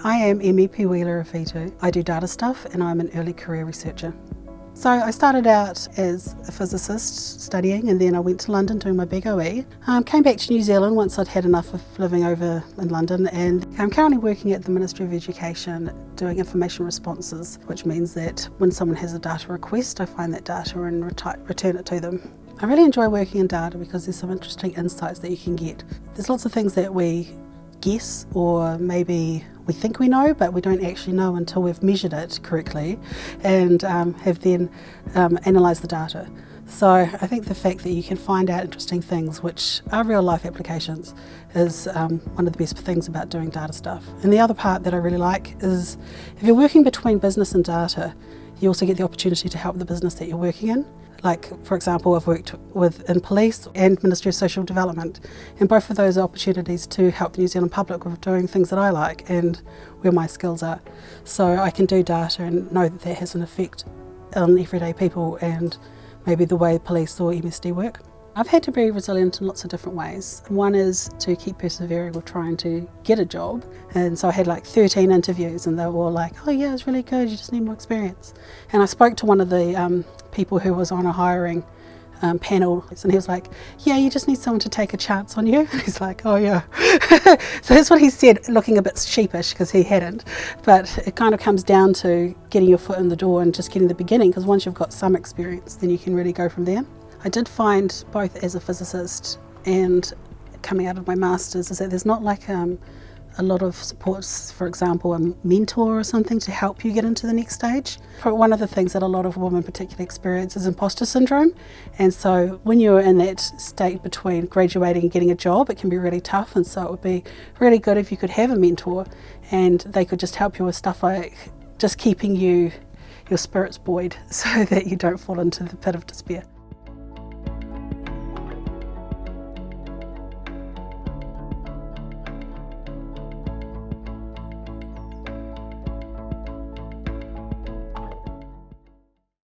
I am Emi Piuila-Afitu. I do data stuff and I'm an early career researcher. So I started out as a physicist studying, and then I went to London doing my big OE. Came back to New Zealand once I'd had enough of living over in London, and I'm currently working at the Ministry of Education doing information responses, which means that when someone has a data request, I find that data and return it to them. I really enjoy working in data because there's some interesting insights that you can get. There's lots of things that we guess, or maybe we think we know, but we don't actually know until we've measured it correctly and have then analysed the data. So I think the fact that you can find out interesting things which are real life applications is one of the best things about doing data stuff. And the other part that I really like is if you're working between business and data, you also get the opportunity to help the business that you're working in. Like, for example, I've worked in police and Ministry of Social Development, and both of those are opportunities to help the New Zealand public with doing things that I like and where my skills are. So I can do data and know that that has an effect on everyday people and maybe the way police or MSD work. I've had to be resilient in lots of different ways. One is to keep persevering with trying to get a job, and so I had like 13 interviews and they were all like, oh yeah, it's really good, you just need more experience. And I spoke to one of the people who was on a hiring panel, and he was like, yeah, you just need someone to take a chance on you. And he's like, oh yeah. So that's what he said, looking a bit sheepish because he hadn't, but it kind of comes down to getting your foot in the door and just getting the beginning, because once you've got some experience then you can really go from there. I did find, both as a physicist and coming out of my masters, is that there's not like a lot of supports, for example, a mentor or something to help you get into the next stage. One of the things that a lot of women particularly experience is imposter syndrome, and so when you're in that state between graduating and getting a job, it can be really tough, and so it would be really good if you could have a mentor and they could just help you with stuff like just keeping your spirits buoyed so that you don't fall into the pit of despair.